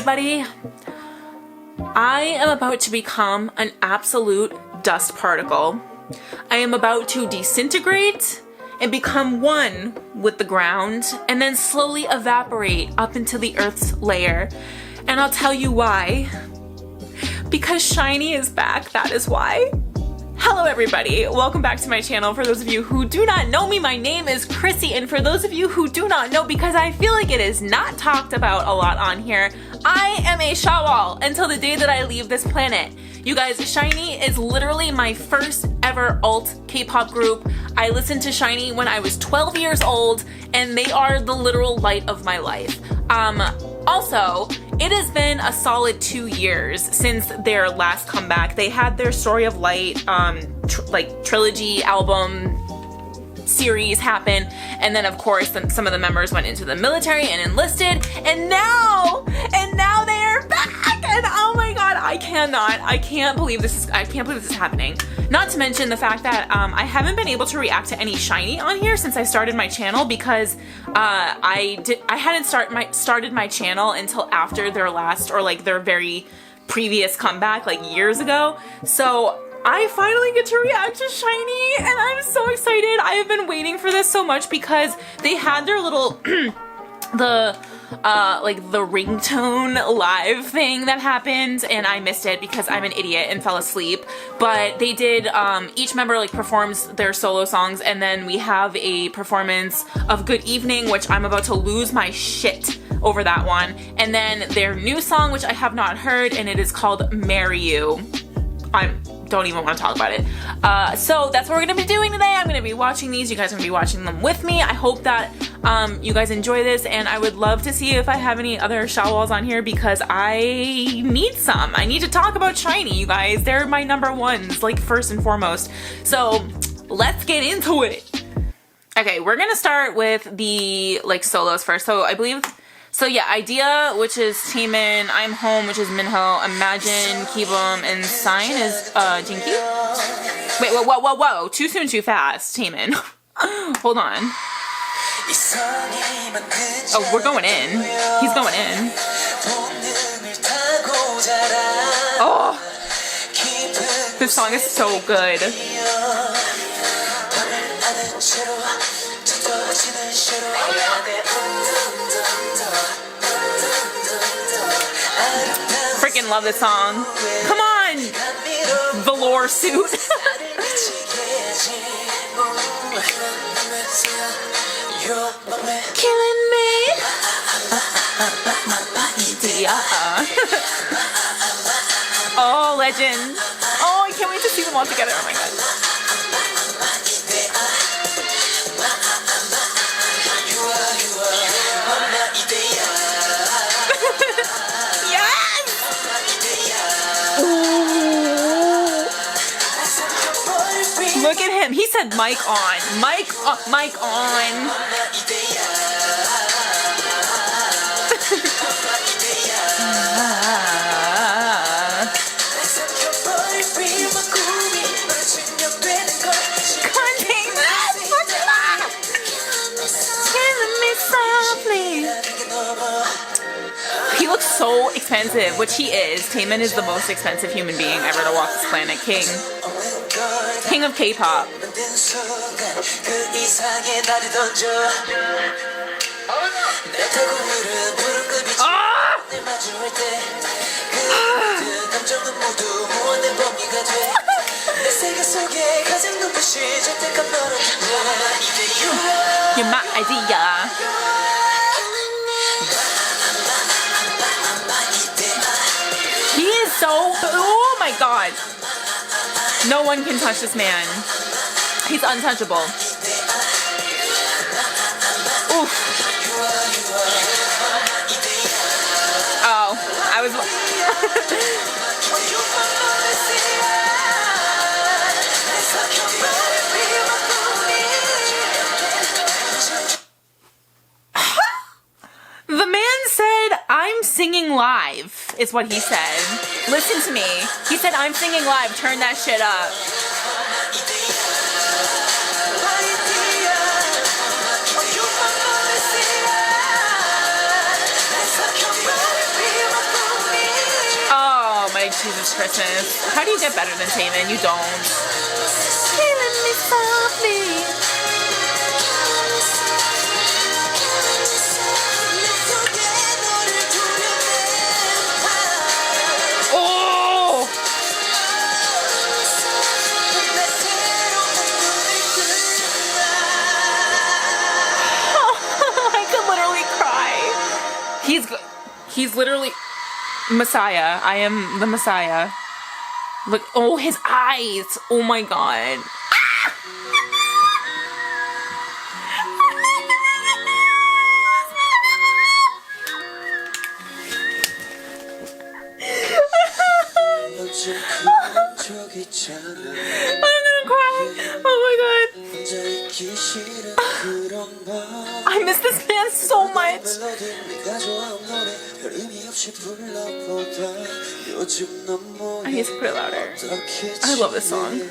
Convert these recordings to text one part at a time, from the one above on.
everybody. I am about to become an absolute dust particle. I am about to disintegrate and become one with the ground and then slowly evaporate up into the Earth's layer. And I'll tell you why. Because SHINee is back, that is why. Hello everybody, welcome back to my channel. For those of you who do not know me, my name is Chrissy, and for those of you who do not know, because I feel like it is not talked about a lot on here, I am a Shawwal until the day that I leave this planet. You guys, SHINee is literally my first ever alt K-pop group. I listened to SHINee when I was 12 years old, and they are the literal light of my life. Also, it has been a solid 2 years since their last comeback. They had their Story of Light, trilogy album series happen, and then of course some of the members went into the military and enlisted, and now they are back, and oh my god, I can't believe this is happening. Not to mention the fact that I haven't been able to react to any SHINee on here since I started my channel, because I hadn't started my channel until after their last, or like their very previous comeback, like years ago. So I finally get to react to SHINee, and I'm so excited. I have been waiting for this so much because they had their little the Ringtone live thing that happened, and I missed it because I'm an idiot and fell asleep. But they did, each member like performs their solo songs, and then we have a performance of Good Evening, which I'm about to lose my shit over that one, and then their new song, which I have not heard, and it is called Marry You. I don't even want to talk about it. So that's what we're gonna be doing today. I'm gonna be watching these. You guys are gonna be watching them with me. I hope that you guys enjoy this, and I would love to see if I have any other Shawwals on here, because I need some. I need to talk about SHINee, you guys. They're my number ones, like first and foremost. So let's get into it. Okay, we're gonna start with the like solos first. So I believe. So yeah, Idea, which is Taemin, I'm Home, which is Minho, Imagine, Kibum, and Sign is Jinky. Wait, whoa, too soon, too fast, Taemin. Hold on. Oh, we're going in. He's going in. Oh, this song is so good. Freaking love this song. Come on! Velour suit. Killing me. Oh, legend. Oh, I can't wait to see them all together. Oh my god. Look at him. He said mic on. Mic on. He looks so expensive, which he is. Taemin is the most expensive human being ever to walk this planet. King of K-pop. You're my idea. He is so, oh my god. No one can touch this man. He's untouchable. Oof. Oh, I was... The man said, I'm singing live, is what he said. Listen to me. He said, I'm singing live. Turn that shit up. Jesus Christmas. How do you get better than Taemin? You don't. Killing me softly. Oh! I could literally cry. He's literally Messiah. I am the Messiah. Look, oh, his eyes. Oh my god. I'm gonna cry. Oh my god. I miss this man so much. I need to put it louder. I love this song.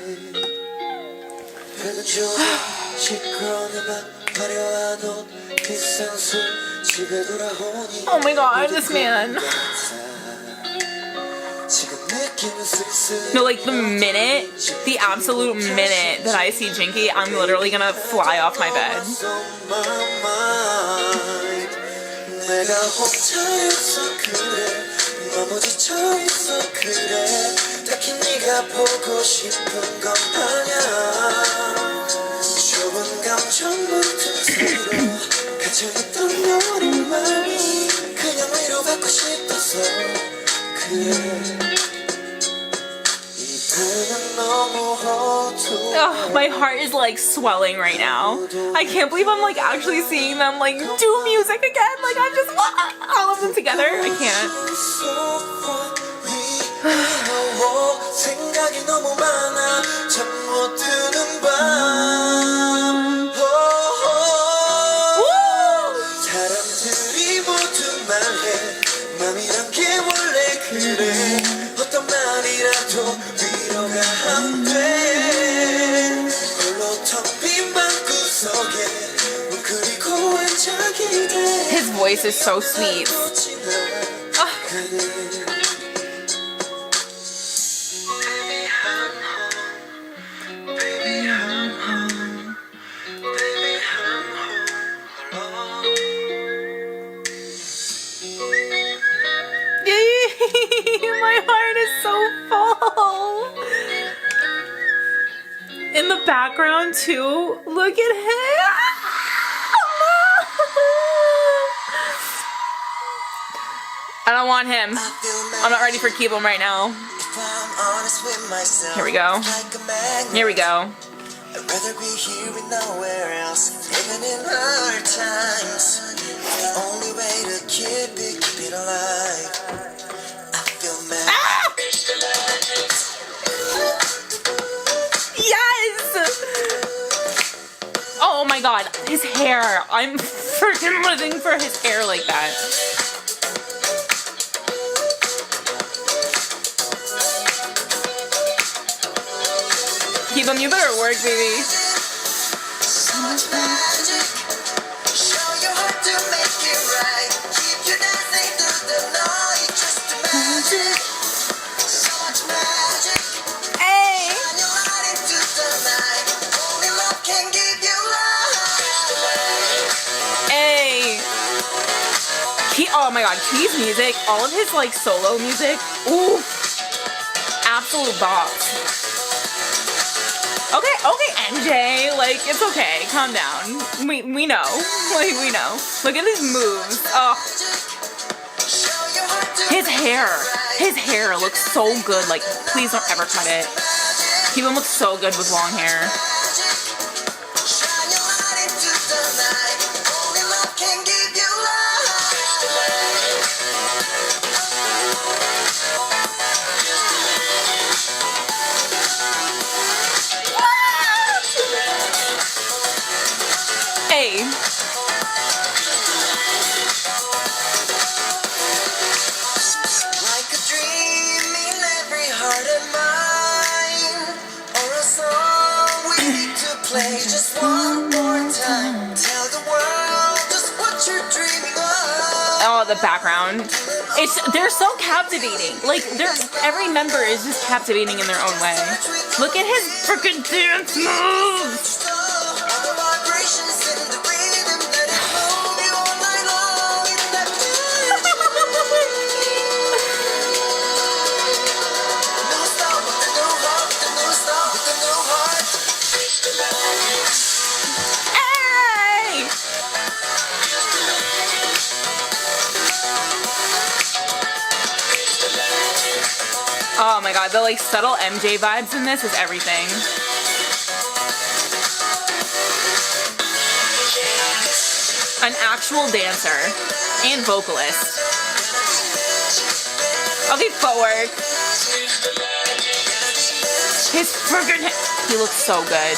Oh my god, this man. No, like the absolute minute that I see Jinky, I'm literally gonna fly off my bed. Oh, my heart is like swelling right now. I can't believe I'm like actually seeing them like do music again. Like I'm just all of them together. I can't. His voice is so sweet. My heart is so full. In the background too, look at him. I don't want him. I'm not ready for keep him right now. Here we go. Here we go. I'd rather be here and nowhere else, even in hard times. The only way to keep it alive. I feel mad. Ah! Yes! Oh my god, his hair. I'm freaking living for his hair like that. Keep him, you better work, baby. So much magic. Show your heart to make it right. Keep you dancing through the night. Just magic. So much magic. Hey. Shine your light into the night. Only love can give you life. Hey. Oh my god, Key's music, all of his like solo music, ooh, absolute bops. Okay, NJ, like, it's okay, calm down. We know, like, we know. Look at his moves, oh. His hair looks so good, like, please don't ever cut it. He would look so good with long hair. Hey. Like a dream in every heart and mind, or a song we need to play just one more time. Tell the world just what you're dreaming of. Oh, about the background. They're so captivating. Like every member is just captivating in their own way. Look at his freaking dance moves. Oh my god, the like subtle MJ vibes in this is everything. An actual dancer and vocalist. Okay, footwork. His freaking he looks so good.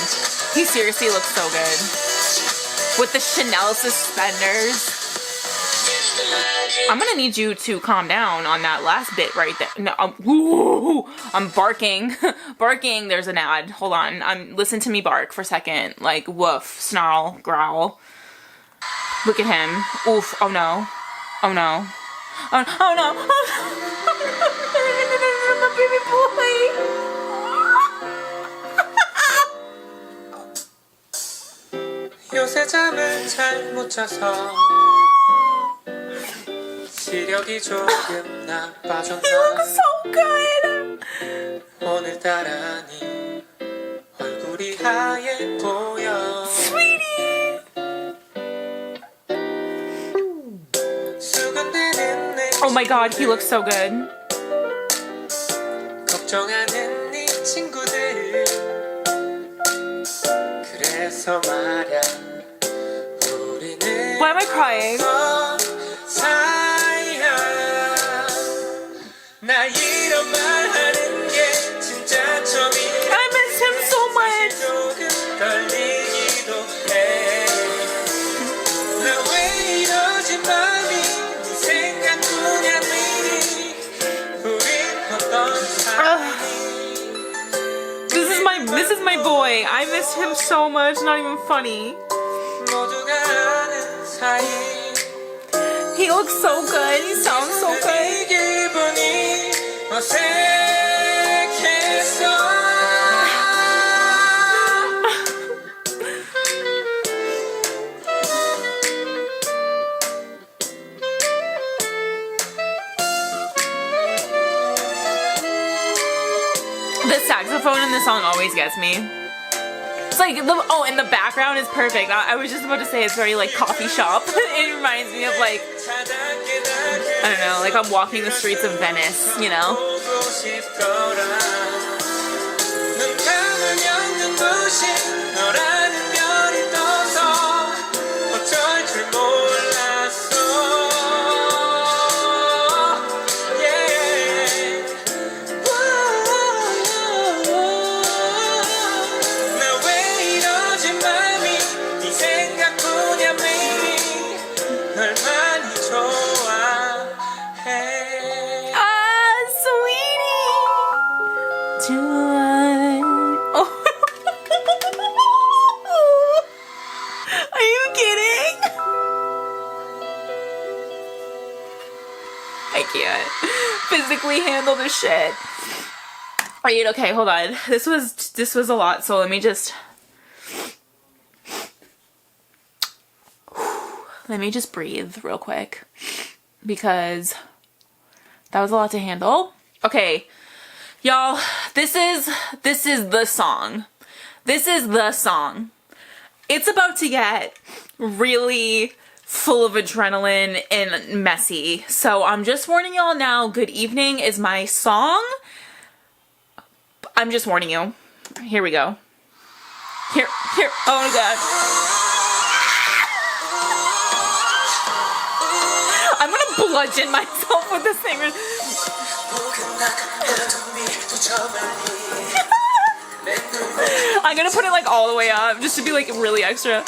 He seriously looks so good. With the Chanel suspenders. I'm gonna need you to calm down on that last bit right there. No, I'm barking. Barking, there's an ad. Hold on. Listen to me bark for a second. Like, woof, snarl, growl. Look at him. Oof. Oh no. Oh no. Oh no. My baby boy. 요새 잠을 잘 못 자서 시력이 조금 나빠졌나. He looks so good. 오늘따라니 얼굴이 하얘 보여. Sweetie. 수근대는 내 Oh my god, he looks so good. 걱정하는 네 친구들. 그래서 말야 우리는 Why am I crying? 나 이런 말 하는 게 진짜 처음이야. I miss him so much. 조금 떨리기도 해. 나 왜 이러지 마음이 네 생각뿐이야 미리. 우린 어떤 사람이. This is my boy. I miss him so much. Not even funny. 모두가 아는 사이. He looks so good. He sounds so 이 good. 기분이 어색했어. The saxophone in this song always gets me. It's like, and the background is perfect. I was just about to say it's very like coffee shop. It reminds me of like, I don't know, like I'm walking the streets of Venice, you know? 보고 싶더라. 눈 감으면 눈부신 너라는 별이 떠서 어쩔 줄 몰랐어. Yeah. 나 왜 이러지 맘이 네 생각뿐이야 매일이. 널 많이 좋아해. Ah, sweetie. Oh. Are you kidding? I can't physically handle this shit. Alright, okay, hold on. This was a lot, so let me just breathe real quick because that was a lot to handle. Okay, y'all, this is the song. This is the song. It's about to get really full of adrenaline and messy. So I'm just warning y'all now, Good Evening is my song. I'm just warning you. Here we go. Here, oh my god. I'm gonna bludgeon myself with this thing. I'm gonna put it like all the way up just to be like really extra.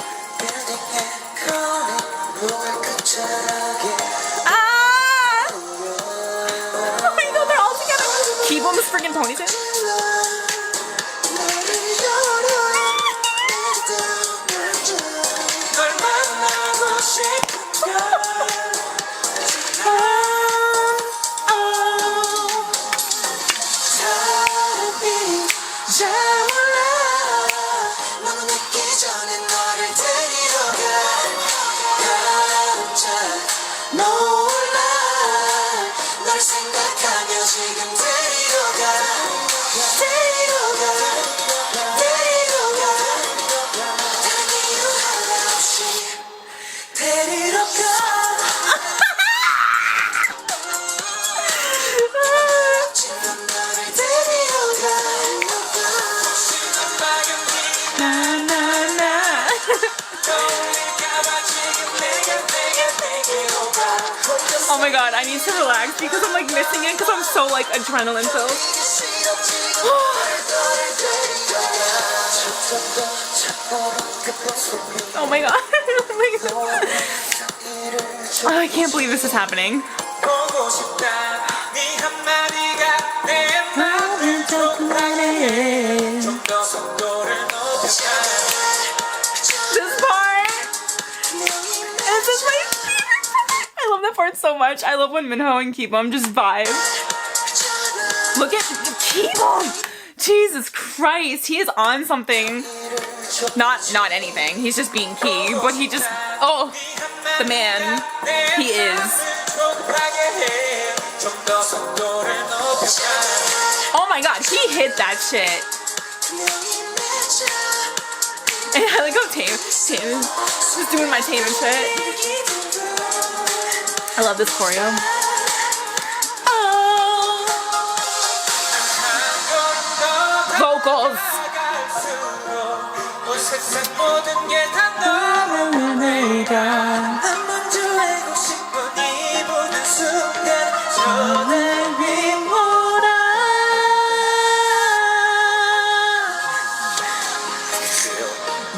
Ah! Oh my god, they're all together. Keep on this freaking ponytail. 생각하며 지금 데리러 가 데리러 가 데리러 가 다른 이유 하나 없이 데리러 가 지금 너를 데리러 가 시간 막연히 나나나. 떠올릴까봐 지금 내게로 가 Oh my god, I need to relax because I'm like missing it because I'm so like adrenaline filled. Oh my god. Oh my god. Oh, I can't believe this is happening. 보고 싶다 네 한마디가 내 마음을 This 좀더 속도를 높여가 part. This is my favorite part. I love that part so much. I love when Minho and Keebum just vibe. Look at Keebum. Jesus Christ, he is on something. Not anything. He's just being key, but he just the man he is. Oh my god, he hit that shit. And I like how Tame just doing my Tame and shit. I love this choreo. Vocals.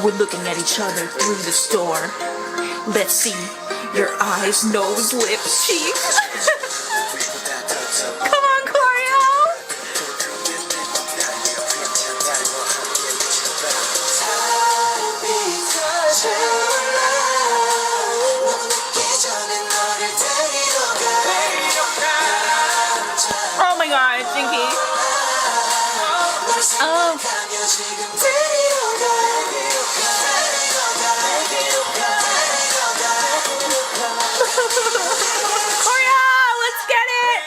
We're looking at each other through the store. Let's see your eyes, nose, lips, cheeks. Come on, choreo. Oh my god, Jinky. Oh. Choreo, let's get it.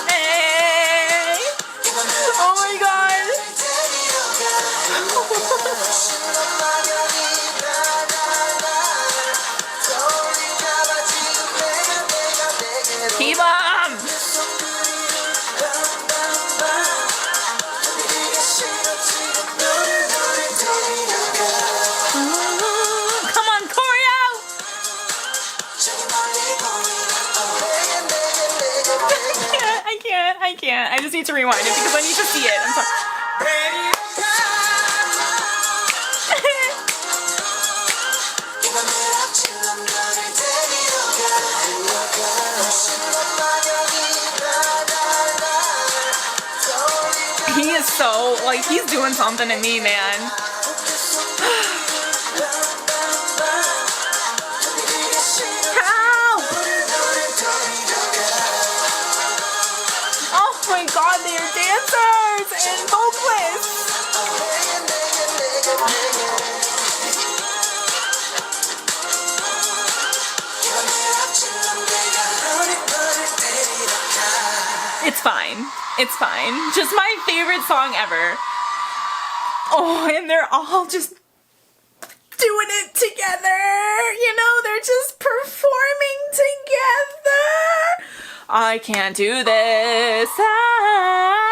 Hey. Oh my god. Keep on. Come on, choreo. I can't. I just need to rewind it because I need to see it. I'm sorry. He is so, like, he's doing something to me, man. Help! Oh my god, they are dancers and vocalists! It's fine. It's fine. Just my favorite song ever. Oh, and they're all just doing it together. You know, they're just performing together. I can't do this.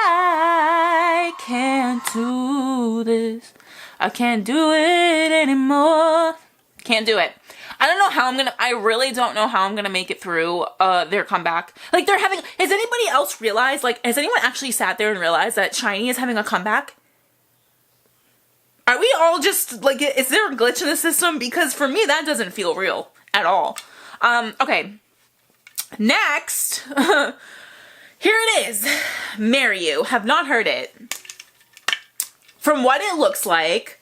I can't do this. I can't do it anymore. Can't do it. I don't know how I really don't know how I'm gonna make it through their comeback. Like, they're having, has anybody else realized, like, has anyone actually sat there and realized that SHINee is having a comeback? Are we all just, like, is there a glitch in the system? Because for me, that doesn't feel real at all. Okay. Next, here it is. Marry You. Have not heard it. From what it looks like,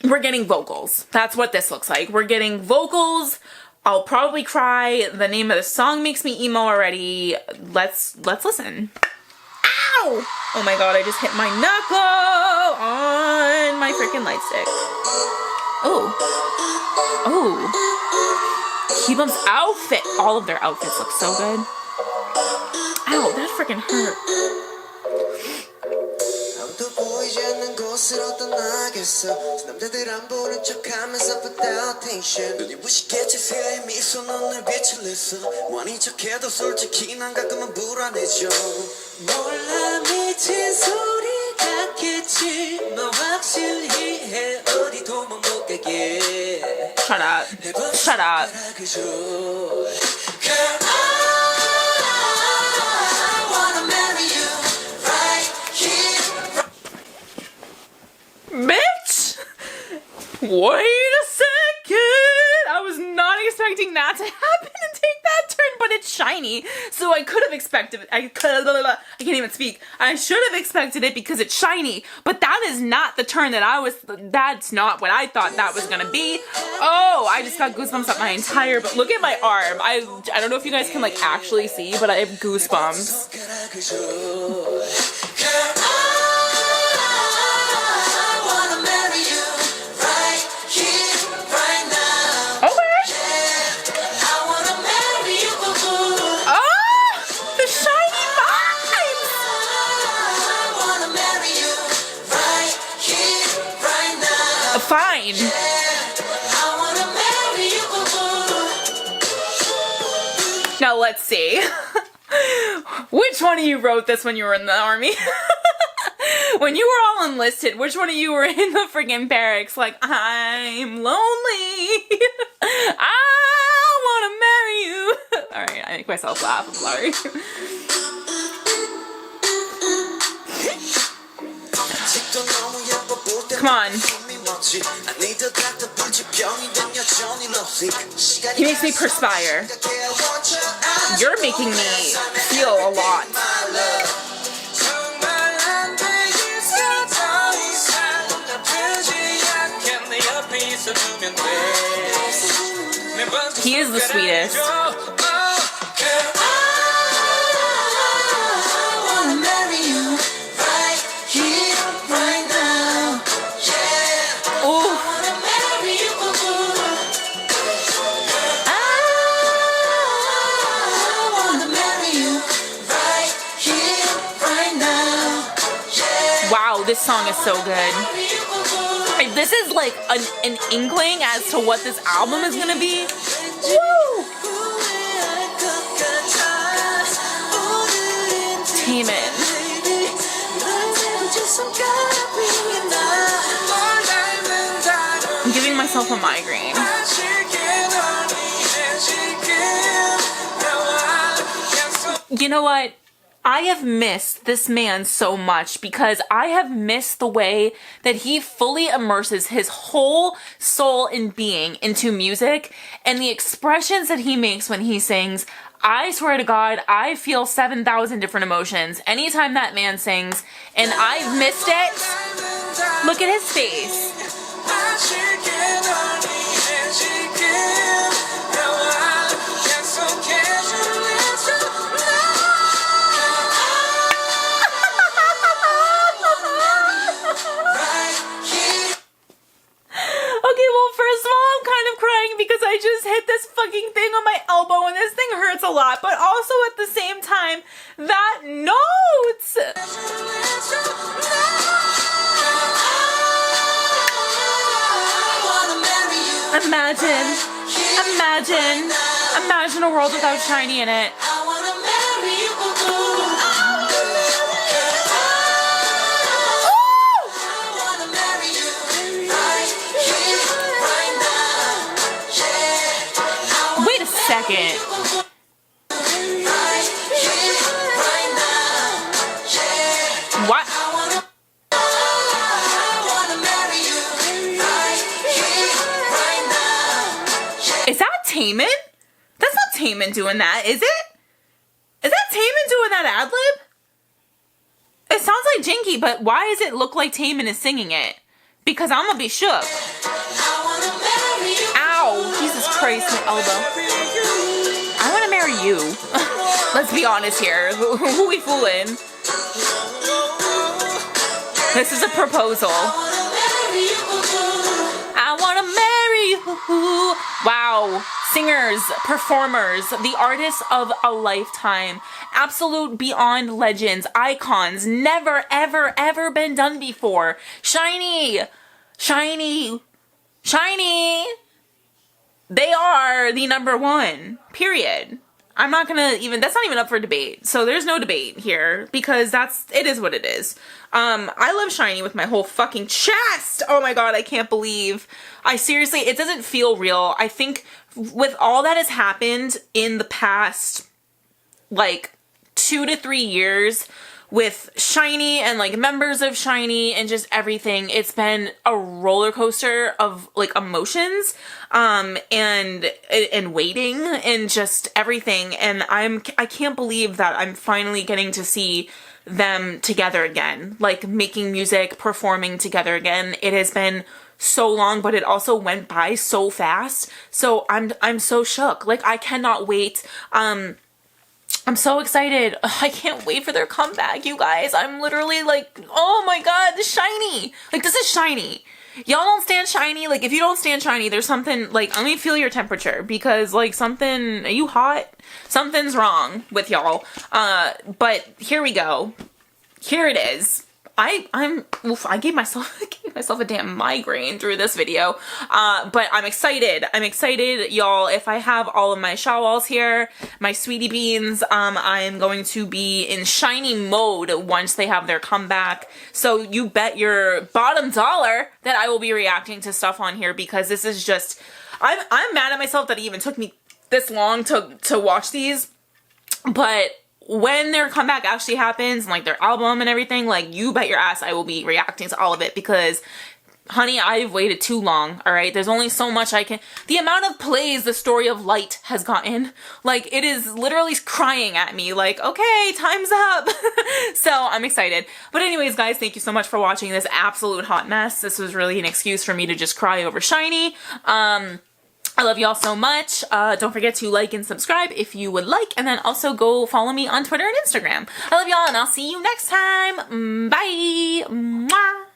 we're getting vocals. That's what this looks like. We're getting vocals. I'll probably cry. The name of the song makes me emo already. Let's listen. Ow! Oh my god, I just hit my knuckle on my freaking light stick. Oh. Oh. T-Bump's outfit. All of their outfits look so good. Ow, that freaking hurt. 아무도 보이지 않는 곳으로 떠나겠어 남자들 안 보는 척하면서 put down tension 눈이 부시게 채세의 미소 넌 날 빛을 냈어 원인 척해도 솔직히 난 가끔은 불안해져 몰라 미친 소리 같겠지 너 확실히 해 어디 도망 못 가게 Shut up. Shut up. Girl, I wanna marry you right here. Bitch! Wait a second! I was not expecting that to happen and take that turn, but it's SHINee, so I could have expected it. I can't even speak. I should have expected it because it's SHINee, but that is not the turn that that's not what I thought that was gonna be. Oh, I just got goosebumps up my entire, but look at my arm. I don't know if you guys can like actually see, but I have goosebumps. Fine. Now let's see. Which one of you wrote this when you were in the army? When you were all enlisted, which one of you were in the friggin' barracks like, I'm lonely. I wanna marry you. Alright, I make myself laugh. I'm sorry. Come on. He makes me perspire. You're making me feel a lot. He is the sweetest. Wow, this song is so good. This is like an inkling as to what this album is gonna be. Woo! Taemin. I'm giving myself a migraine. You know what? I have missed this man so much because I have missed the way that he fully immerses his whole soul and being into music and the expressions that he makes when he sings. I swear to God, I feel 7,000 different emotions anytime that man sings, and I've missed it. Look at his face. I just hit this fucking thing on my elbow and this thing hurts a lot, but also at the same time, that note! Imagine a world without SHINee in it. Second. What? Is that Taemin? That's not Taemin doing that, is it? Is that Taemin doing that ad-lib? It sounds like Jinky, but why does it look like Taemin is singing it? Because I'm gonna be shook. Ow! Jesus Christ, my elbow. I want to marry you. Let's be honest here. Who we fooling? This is a proposal. I want to marry you. Wow. singers, performers, the artists of a lifetime, absolute beyond legends, icons, never, ever, ever been done before. SHINee, SHINee, SHINee. They are the number one, period. I'm not gonna even, that's not even up for debate. So there's no debate here because it is what it is. I love SHINee with my whole fucking chest. Oh my God, I can't believe. Seriously, it doesn't feel real. I think with all that has happened in the past, like 2 to 3 years with SHINee and like members of SHINee and just everything, it's been a roller coaster of like emotions, and waiting and just everything. And I can't believe that I'm finally getting to see them together again, like making music, performing together again. It has been so long, but it also went by so fast. So I'm so shook. Like, I cannot wait. I'm so excited. I can't wait for their comeback, you guys. I'm literally like, oh my God, this SHINee. Like, this is SHINee. Y'all don't stand SHINee. Like, if you don't stand SHINee, there's something, like, let me feel your temperature, because like are you hot? Something's wrong with y'all. But here we go. Here it is. I gave myself a damn migraine through this video. But I'm excited. I'm excited, y'all. If I have all of my shawls here, my sweetie beans, I am going to be in SHINee mode once they have their comeback. So you bet your bottom dollar that I will be reacting to stuff on here, because this is just, I'm mad at myself that it even took me this long to watch these. But when their comeback actually happens, and like their album and everything, like, you bet your ass I will be reacting to all of it, because honey, I've waited too long. All right, there's only so much I can, the amount of plays The Story of Light has gotten, like, it is literally crying at me, like, okay, time's up. So I'm excited. But anyways, guys, thank you so much for watching this absolute hot mess. This was really an excuse for me to just cry over SHINee. I love y'all so much. Don't forget to like and subscribe if you would like, and then also go follow me on Twitter and Instagram. I love y'all, and I'll see you next time. Bye. Mwah.